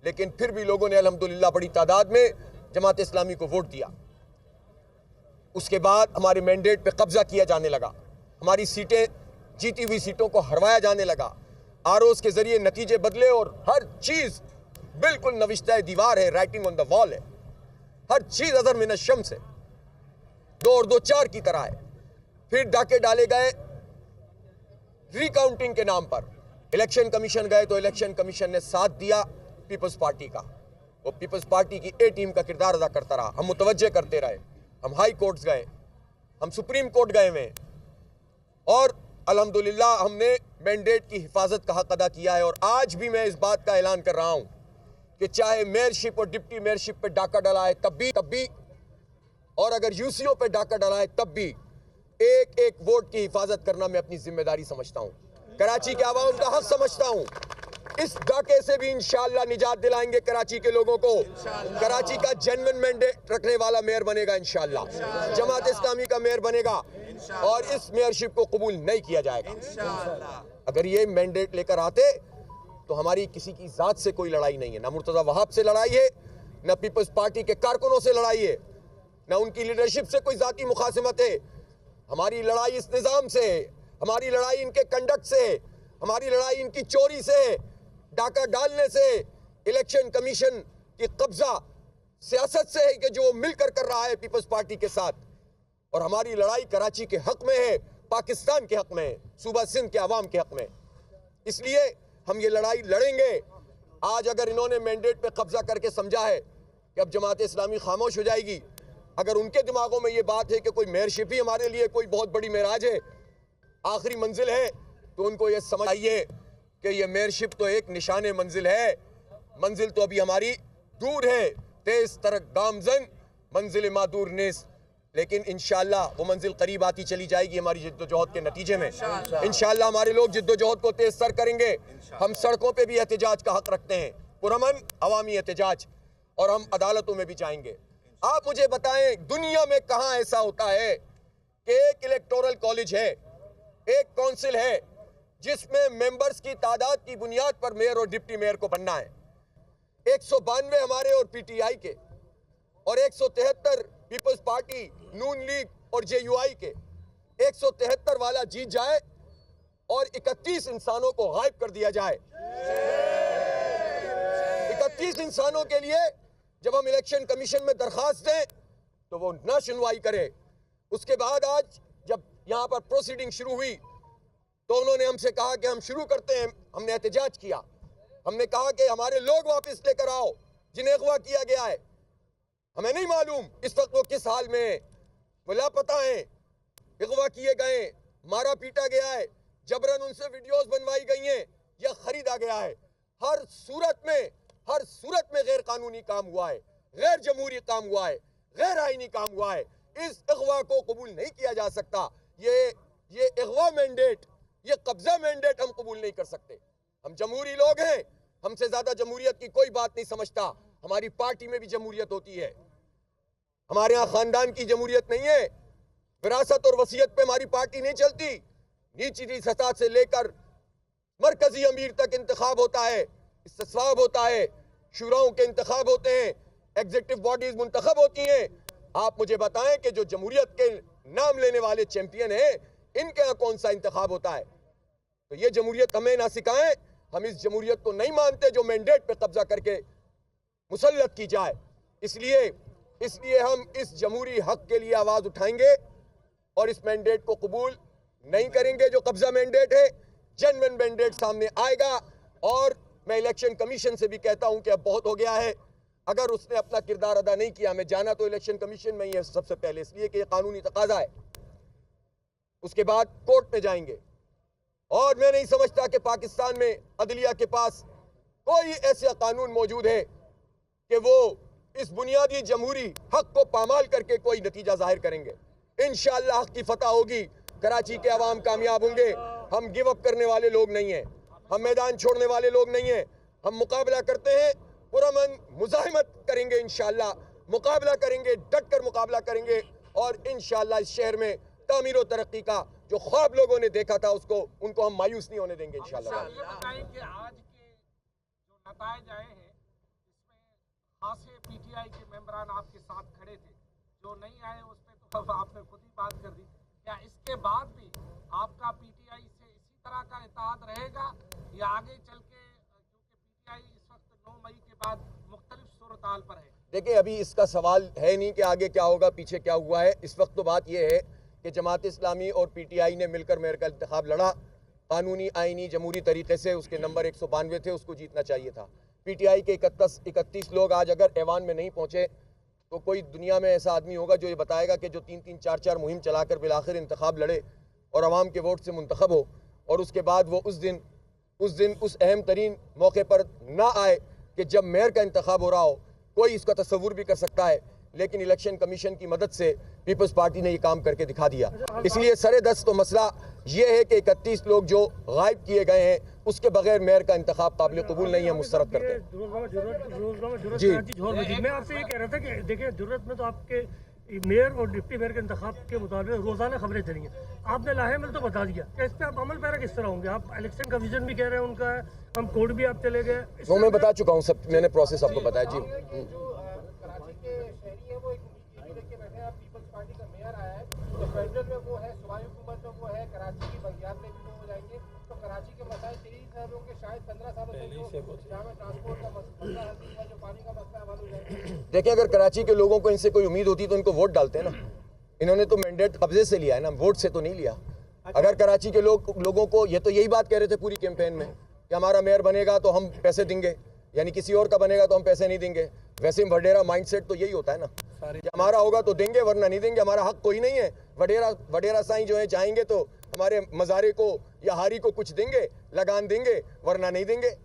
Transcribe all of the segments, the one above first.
لیکن پھر بھی لوگوں نے الحمدللہ بڑی تعداد میں جماعت اسلامی کو ووٹ دیا۔ اس کے بعد ہمارے مینڈیٹ پہ قبضہ کیا جانے لگا، ہماری سیٹیں جیتی ہوئی سیٹوں کو ہروایا جانے لگا، آروز کے ذریعے نتیجے بدلے اور ہر چیز بالکل نوشتہ دیوار ہے، رائٹنگ آن دا وال ہے، ہر چیز اظہر من الشمس ہے، 2 اور 2 4 کی طرح ہے۔ پھر ڈاکے ڈالے گئے ری کاؤنٹنگ کے نام پر، الیکشن کمیشن گئے تو الیکشن کمیشن نے ساتھ دیا پیپلز پارٹی کا، وہ پیپلز پارٹی کی اے ٹیم کا کردار ادا کرتا رہا، ہم متوجہ کرتے رہے، ہم ہائی کورٹس گئے، ہم سپریم کورٹ گئے ہوئے، اور الحمدللہ ہم نے مینڈیٹ کی حفاظت کا حق ادا کیا ہے۔ اور آج بھی میں اس بات کا اعلان کر رہا ہوں کہ چاہے میئرشپ اور ڈپٹی میئرشپ پہ ڈاکہ ڈالائے تب بھی اور اگر یوسیوں پہ ڈاکہ ڈالائے تب بھی ایک ایک ووٹ کی حفاظت کرنا میں اپنی ذمہ داری سمجھتا ہوں، کراچی کے عوام کا حق سمجھتا ہوں۔ اس ڈاکے سے بھی انشاءاللہ نجات دلائیں گے کراچی کے لوگوں کو، کراچی کا جینوین مینڈیٹ رکھنے والا میئر بنے گا انشاءاللہ، جماعت اسلامی کا میئر بنے گا اور اس میئرشپ کو قبول نہیں کیا جائے گا۔ اگر یہ مینڈیٹ لے کر آتے تو ہماری کسی کی ذات سے کوئی لڑائی نہیں ہے، نہ مرتضی وہاب سے لڑائی ہے، نہ پیپلز پارٹی کے کارکنوں سے لڑائی ہے، نہ ان کی لیڈرشپ سے کوئی ذاتی مخاصمت ہے۔ ہماری لڑائی اس نظام سے ہے، ہماری لڑائی ان کے کنڈکٹ سے ہے، ہماری لڑائی ان کی چوری سے ہے، ڈاکہ ڈالنے سے، الیکشن کمیشن کی قبضہ سیاست سے ہے کہ جو مل کر رہا ہے پیپلز پارٹی کے ساتھ، اور ہماری لڑائی کراچی کے حق میں ہے، پاکستان کے حق میں ہے، صوبہ سندھ کے عوام کے حق میں۔ اس لیے ہم یہ لڑائی لڑیں گے۔ آج اگر انہوں نے مینڈیٹ پہ قبضہ کر کے سمجھا ہے کہ اب جماعت اسلامی خاموش ہو جائے گی، اگر ان کے دماغوں میں یہ بات ہے کہ کوئی میئرشپ ہی ہمارے لیے کوئی بہت بڑی معراج ہے، آخری منزل ہے، تو ان کو یہ سمجھ آئیے کہ یہ میئرشپ تو ایک نشان منزل ہے، منزل تو ابھی ہماری دور ہے، تیز ترک گامزن منزل ما دور نیست، لیکن انشاءاللہ وہ منزل قریب آتی چلی جائے گی ہماری جد و جہد کے نتیجے میں۔ انشاءاللہ ہمارے لوگ جد و جہد کو تیز تر کریں گے، ہم سڑکوں پہ بھی احتجاج کا حق رکھتے ہیں، پرامن عوامی احتجاج، اور ہم عدالتوں میں بھی جائیں گے۔ آپ مجھے بتائیں دنیا میں کہاں ایسا ہوتا ہے کہ ایک الیکٹورل کالج ہے، ایک کونسل ہے، جس میں ممبرز کی تعداد کی بنیاد پر میئر اور ڈپٹی میئر کو بننا ہے، 192 ہمارے اور پی ٹی آئی کے، اور 173 پیپلز پارٹی، نون لیگ اور جے یو آئی کے، 173 والا جیت جائے اور 31 انسانوں کو غائب کر دیا جائے۔ 31 انسانوں کے لیے جب ہم الیکشن کمیشن میں درخواست دیں تو وہ نہ سنوائی کرے۔ اس کے بعد آج جب یہاں پر پروسیڈنگ شروع ہوئی تو انہوں نے ہم سے کہا کہ ہم شروع کرتے ہیں، ہم نے احتجاج کیا، ہم نے کہا کہ ہمارے لوگ واپس لے کر آؤ جنہیں اغوا کیا گیا ہے، ہمیں نہیں معلوم اس وقت وہ کس حال میں ہیں، وہ لاپتہ ہیں، اغوا کیے گئے، مارا پیٹا گیا ہے، جبراً ان سے ویڈیوز بنوائی گئی ہیں یا خریدا گیا ہے۔ ہر صورت میں غیر قانونی کام ہوا ہے، غیر جمہوری کام ہوا ہے، غیر آئینی کام ہوا ہے۔ اس اغوا کو قبول نہیں کیا جا سکتا۔ یہ اغوا مینڈیٹ، یہ قبضہ مینڈیٹ ہم قبول نہیں کر سکتے۔ ہم جمہوری لوگ ہیں، ہم سے زیادہ جمہوریت کی کوئی بات نہیں سمجھتا۔ ہماری پارٹی میں بھی جمہوریت ہوتی ہے، ہمارے ہاں خاندان کی جمہوریت نہیں ہے، وراثت اور وصیت پہ ہماری پارٹی نہیں چلتی۔ نیچلی سطح سے لے کر مرکزی امیر تک انتخاب ہوتا ہے، استصواب ہوتا ہے، شوراؤں کے انتخاب ہوتے ہیں، ایگزیکٹو باڈیز منتخب ہوتی ہیں۔ آپ مجھے بتائیں کہ جو جمہوریت کے نام لینے والے چیمپئن ہیں، ان کے ہاں کون سا انتخاب ہوتا ہے؟ تو یہ جمہوریت ہمیں نہ سکھائیں، ہم اس جمہوریت کو نہیں مانتے جو مینڈیٹ پہ قبضہ کر کے مسلط کی جائے۔ اس لیے ہم اس جمہوری حق کے لیے آواز اٹھائیں گے اور اس مینڈیٹ کو قبول نہیں کریں گے جو قبضہ مینڈیٹ ہے۔ جینوین مینڈیٹ سامنے آئے گا، اور میں الیکشن کمیشن سے بھی کہتا ہوں کہ اب بہت ہو گیا ہے، اگر اس نے اپنا کردار ادا نہیں کیا، ہمیں جانا تو الیکشن کمیشن میں ہی ہے سب سے پہلے، اس لیے کہ یہ قانونی تقاضا ہے، اس کے بعد کورٹ میں جائیں گے۔ اور میں نہیں سمجھتا کہ پاکستان میں عدلیہ کے پاس کوئی ایسا قانون موجود ہے کہ وہ اس بنیادی جمہوری حق کو پامال کر کے کوئی نتیجہ ظاہر کریں گے۔ انشاءاللہ حق کی فتح ہوگی، کراچی کے عوام کامیاب ہوں گے۔ ہم گیو اپ کرنے والے لوگ نہیں ہیں، ہم میدان چھوڑنے والے لوگ نہیں ہیں، ہم مقابلہ کرتے ہیں، پرامن مزاحمت کریں گے، انشاءاللہ مقابلہ کریں گے، ڈٹ کر مقابلہ کریں گے، اور انشاءاللہ اس شہر میں تعمیر و ترقی کا جو خواب لوگوں نے دیکھا تھا ان کو ہم مایوس نہیں ہونے دیں گے انشاءاللہ۔ یہ بتائیں کہ آج کے جو نتائج آئے ہیں से पीटीआई के मेंबरान आपके साथ खड़े थे, जो नहीं आए उस पे तो अब आपने खुद ही बात कर दी। क्या इसके बाद भी आपका पीटीआई से इसी तरह का इत्तेहाद रहेगा या आगे चल के, क्योंकि पीटीआई इस वक्त 9 मई के बाद मुख्तलिफ सूरत-हाल पर है? देखिए, अभी इसका सवाल है नहीं कि आगे क्या होगा, पीछे क्या हुआ है। इस वक्त तो बात यह है कि जमात इस्लामी और पीटीआई ने मिलकर मेयर का इंतखाब लड़ा, कानूनी आईनी जमहूरी तरीके से। उसके नंबर 192 थे, उसको जीतना चाहिए था। पीटीआई के 31 लोग आज अगर ऐवान में नहीं पहुंचे तो कोई दुनिया में ऐसा आदमी होगा जो ये बताएगा कि जो 3-3 4-4 मुहिम चलाकर बिलाखिर इंतखाब लड़े और अवाम के वोट से मुंतखब हो, और उसके बाद वो उस दिन उस अहम तरीन मौके पर ना आए कि जब मेयर का इंतखाब हो रहा हो। कोई इसका तस्वुर भी कर सकता है, लेकिन इलेक्शन कमीशन की मदद से पीपल्स पार्टी ने ये काम करके दिखा दिया। इसलिए सरे दस्त तो मसला ये है कि 31 लोग जो गायब किए गए हैं, उसके बगैर मेयर का इंतखाब काबिल कबूल नहीं है, मुस्तरद करते हैं। जी, मैं आपसे ये कह रहा था कि देखिए, जरूरत में तो आपके मेयर और डिप्टी मेयर के इंतखाब के मुताबिक रोजाना खबरें चली हैं। आपने लाहेमिल तो बता दिया कि इस पर आप अमल पैरा किस तरह होंगे? आप इलेक्शन का विजन भी कह रहे हैं उनका, हम कोर्ट भी आप चले गए। वो मैं बता चुका हूँ, सब मैंने प्रोसेस आपको बताया। जी, कराची के शहरी है वो एक उम्मीद लेके बैठे हैं। पीपल्स पार्टी का मेयर आया है, तो फेडरल में वो है, सूबाई हुकूमत में वो है, कराची की बंदियात में भी वो हो जाएंगे। तो कराची के मसाइल 23 सालों के, शायद 15 सालों से जो जहाँ में ट्रांसपोर्ट का मसला हल हुआ, जो पानी का मसला हल हो जाएगा। देखिए, अगर कराची के लोगों को इनसे कोई उम्मीद होती तो इनको वोट डालते ना। इन्होंने तो मैंडेट कब्जे से लिया है ना, वोट से तो नहीं लिया। अगर कराची के लोगों को, ये तो यही बात कह रहे थे पूरी कैंपेन में कि हमारा मेयर बनेगा तो हम पैसे देंगे, यानी किसी और का बनेगा तो हम पैसे नहीं देंगे। वैसे वडेरा माइंडसेट तो यही होता है ना कि हमारा होगा तो देंगे, वरना नहीं देंगे। हमारा हक कोई नहीं है। वडेरा साईं जो है चाहेंगे तो हमारे मज़ारे को या हारी को कुछ देंगे, लगान देंगे, वरना नहीं देंगे।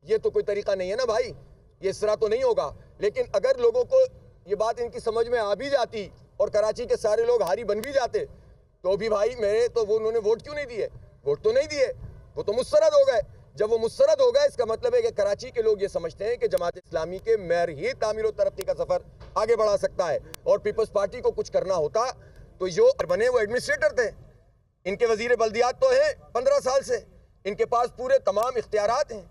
ये तो कोई तरीका नहीं है ना भाई, ये इस तरह तो नहीं होगा। लेकिन अगर लोगों को ये बात इनकी समझ में आ भी जाती और कराची के सारे लोग हारी बन भी जाते तो भी भाई मेरे तो वो उन्होंने वोट क्यों नहीं दिए? वोट तो नहीं दिए, वो तो मुस्तरद हो गए। जब वो मुस्तरद हो गए, इसका मतलब है कि कराची के लोग ये समझते हैं कि जमात इस्लामी के मेयर ही तामीर और तरक्की का सफ़र आगे बढ़ा सकता है। और पीपल्स पार्टी को कुछ करना होता तो जो बने वो एडमिनिस्ट्रेटर थे। इनके वजीर बल्दियात तो हैं 15 साल से, इनके पास पूरे तमाम इख्तियारात हैं।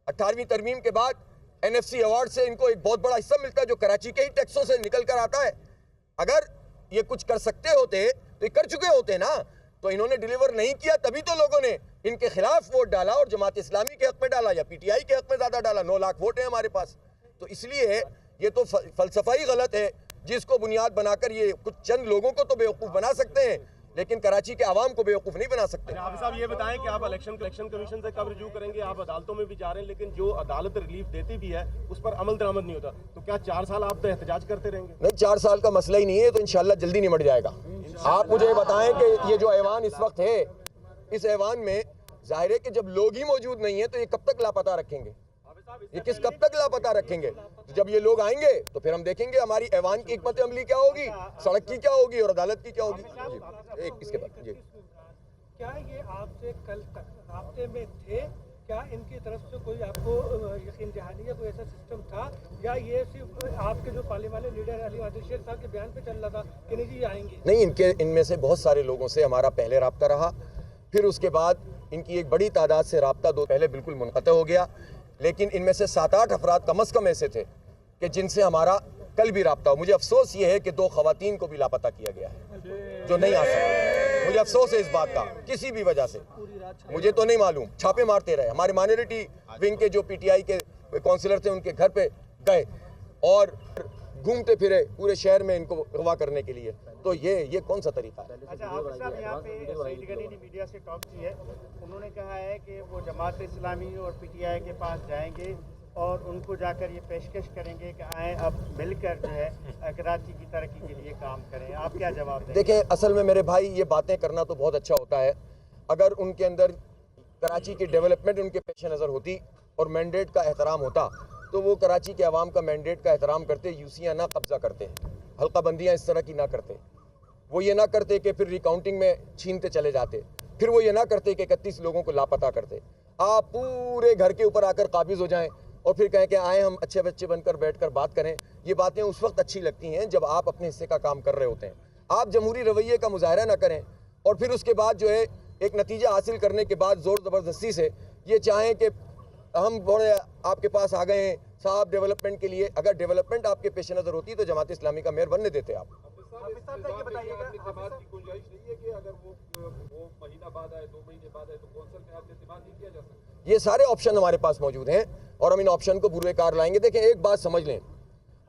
18वीं तरमीम के बाद NFC अवार्ड से इनको एक बहुत बड़ा हिस्सा मिलता है जो कराची के ही टैक्सों से निकल कर आता है। अगर ये कुछ कर सकते होते तो ये कर चुके होते ना, तो इन्होंने डिलीवर नहीं किया, तभी तो लोगों ने इनके खिलाफ वोट डाला और जमात इस्लामी के हक में डाला या पीटीआई के हक में ज़्यादा डाला। 9 लाख वोट हैं हमारे पास। तो इसलिए ये तो फलसफा ही गलत है, जिसको बुनियाद बनाकर ये कुछ चंद लोगों को तो बेवकूफ़ बना सकते हैं, लेकिन कराची के आवाम को बेवकूफ़ नहीं बना सकते। हाफिज साहब, ये बताएं कि आप इलेक्शन कमीशन से कब रिव्यू करेंगे? आप अदालतों में भी जा रहे हैं, लेकिन जो अदालत रिलीफ देती भी है उस पर अमल दरामद नहीं होता, तो क्या 4 साल आप तो एहतजाज करते रहेंगे? नहीं, 4 साल का मसला ही नहीं है, तो इंशाल्लाह जल्दी निमट जाएगा। आप मुझे बताएं कि ये जो ऐवान इस वक्त है, इस ऐवान में जाहिर है कि जब लोग ही मौजूद नहीं है तो ये कब तक लापता रखेंगे? ये कब तक लापता रखेंगे? तो जब ये लोग आएंगे तो फिर हम देखेंगे हमारी ऐवान की हिकमत अमली क्या होगी, सड़क की क्या होगी और अदालत की क्या होगी। जी, एक इसके बाद जी, क्या ये आपसे कल तक राब्ते में थे? क्या इनकी तरफ से कोई आपको यकीन दहानी या कोई ऐसा सिस्टम था, या ये सिर्फ आपके जो parliamentary leader Ali Adil Sheikh साहब के बयान पे चल रहा था कि नहीं जी ये आएंगे? नहीं, इनमें से बहुत सारे लोगों से हमारा पहले रब्ता रहा, फिर उसके बाद इनकी एक बड़ी तादाद से रब्ता दो पहले बिल्कुल मुनक़ते हो गया। लेकिन इनमें से 7-8 अफराद कम अज़ कम ऐसे थे कि जिनसे हमारा कल भी रब्ता हो। मुझे अफसोस ये है कि 2 ख़वातीन को भी लापता किया गया है जो नहीं आ सकती। मुझे अफसोस है इस बात का, किसी भी वजह से, मुझे तो नहीं मालूम। छापे मारते रहे, हमारे माइनॉरिटी विंग के जो पीटीआई के काउंसिलर थे उनके घर पे गए और घूमते फिरे पूरे शहर में इनको अगवा करने के लिए। तो ये कौन सा तरीका है? अच्छा, आप साहब यहाँ पे सईद गनी ने मीडिया से टॉक की है, उन्होंने कहा है कि वो जमात इस्लामी और पीटीआई के पास जाएंगे और उनको जाकर ये पेशकश करेंगे कि आए अब मिलकर जो है कराची की तरक्की के लिए काम करें। आप क्या जवाब देंगे? देखें, असल में मेरे भाई ये बातें करना तो बहुत अच्छा होता है, अगर उनके अंदर कराची की डेवलपमेंट उनके पेश नज़र होती और मैंडेट का एहतराम होता तो वो कराची के अवाम का मैंडेट का एहतराम करते, यूसियाँ ना कब्ज़ा करते, हल्का बंदियाँ इस तरह की ना करते, वो ये ना करते कि फिर रिकाउंटिंग में छीनते चले जाते, फिर वो ये ना करते कि 31 लोगों को लापता करते। आप पूरे घर के ऊपर आकर काबिज़ हो जाएं और फिर कहें कि आए हम अच्छे बच्चे बनकर बैठकर बात करें। ये बातें उस वक्त अच्छी लगती हैं जब आप अपने हिस्से का काम कर रहे होते हैं। आप जमहूरी रवैये का मुजाहरा ना करें और फिर उसके बाद जो है एक नतीजा हासिल करने के बाद ज़ोर ज़बरदस्ती से ये चाहें कि हम बड़े आपके पास आ गए हैं, साहब डेवलपमेंट के लिए, अगर डेवलपमेंट आपके पेश नज़र होती तो जमात इस्लामी का मेयर बनने देते आप। ये सारे ऑप्शन हमारे पास मौजूद हैं और हम इन ऑप्शन को बुरे कार लाएंगे। देखें, एक बात समझ लें,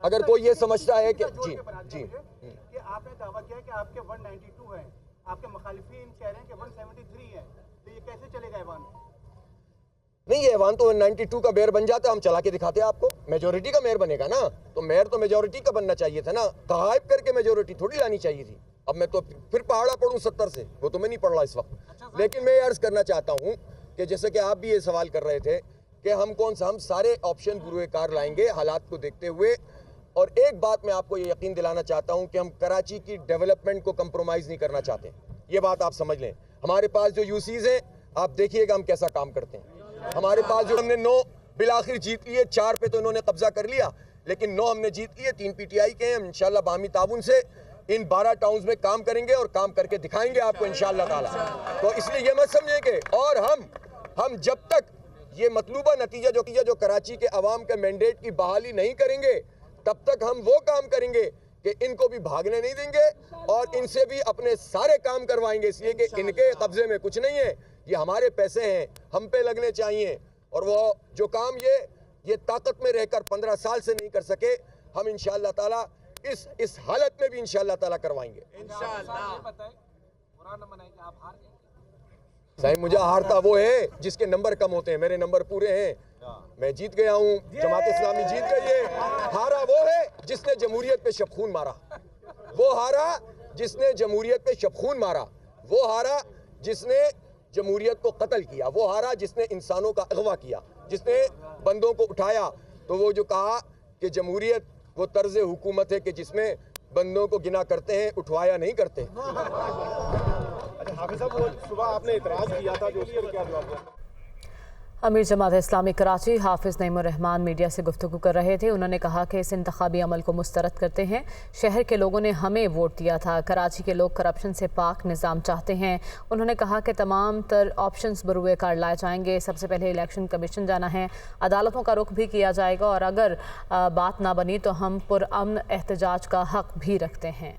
अगर कोई ये समझता है कि जी कि आपने दावा किया कि आपके 192 हैं, आपके मुखालिफिन कह रहे हैं कि 173 हैं, तो ये कैसे चलेगा ऐवान? नहीं, ये ऐवान तो 92 का मेयर बन जाता, हम चला के दिखाते हैं आपको। मेजोरिटी का मेयर बनेगा ना, तो मेयर तो मेजोरिटी का बनना चाहिए था ना, गायब करके मेजोरिटी थोड़ी लानी चाहिए थी। अब मैं तो फिर पहाड़ा पढ़ूं 70 से, वो तो मैं नहीं पढ़ रहा इस वक्त। लेकिन मैं ये अर्ज करना चाहता हूं कि जैसे कि आप भी ये सवाल कर रहे थे कि हम सारे ऑप्शन बुरे कार लाएंगे हालात को देखते हुए। और एक बात मैं आपको ये यकीन दिलाना चाहता हूं कि हम कराची की डेवलपमेंट को कंप्रोमाइज़ नहीं करना चाहते, ये बात आप समझ लें। हमारे पास जो यूसीज हैं, आप देखिएगा हम कैसा काम करते हैं। हमारे पास जो हमने 9 बिलाखिर जीत लिए, 4 पे तो इन्होंने कब्जा कर लिया, लेकिन 9 हमने जीत लिए, 3 PTI के हैं। हम इंशाल्लाह बामी ताउन से इन 12 टाउन्स में काम करेंगे और काम करके दिखाएंगे आपको इंशाल्लाह ताला। तो इसलिए ये मत समझें कि, और हम जब तक ये मतलूबा नतीजा जो कराची के अवाम के मैंडेट की बहाली नहीं करेंगे, तब तक हम वो काम करेंगे कि इनको भी भागने नहीं देंगे और इनसे भी अपने सारे काम करवाएंगे, इसलिए कि इनके कब्जे में कुछ नहीं है, ये हमारे पैसे हैं, हम पे लगने चाहिए। और वो जो काम ये ताकत में रहकर 15 साल से नहीं कर सके, हम इंशाअल्लाह ताला इस हालत में भी इंशाअल्लाह ताला करवाएंगे। साहब, मुझे हारता वो है जिसके नंबर कम होते हैं, मेरे नंबर पूरे हैं, मैं जीत गया हूँ, जमात इस्लामी जीत गई है। हारा वो है जिसने जमहूरियत पे शबखून मारा, वो हारा जिसने जमहूरियत पे शबखून मारा, वो हारा जिसने जमहूरियत को कत्ल किया, वो हारा जिसने इंसानों का अगवा किया, जिसने बंदों को उठाया। तो वो जो कहा कि जमहूरियत वो तर्ज हुकूमत है कि जिसमें बंदों को गिना करते हैं, उठवाया नहीं करते। हाफिज साहब, वो सुबह आपने इतराज किया था, जो उसके क्या जवाब दिया? अमीर जमात इस्लामी कराची हाफिज़ नईमुर रहमान मीडिया से गुफ्तगू कर रहे थे। उन्होंने कहा कि इस इंतखाबी अमल को मुस्तरद करते हैं। शहर के लोगों ने हमें वोट दिया था, कराची के लोग करप्शन से पाक निज़ाम चाहते हैं। उन्होंने कहा कि तमाम तर ऑप्शंस बरूए कार लाए जाएंगे। सबसे पहले इलेक्शन कमीशन जाना है, अदालतों का रुख भी किया जाएगा और अगर बात ना बनी तो हम पुरअमन एहतजाज का हक भी रखते हैं।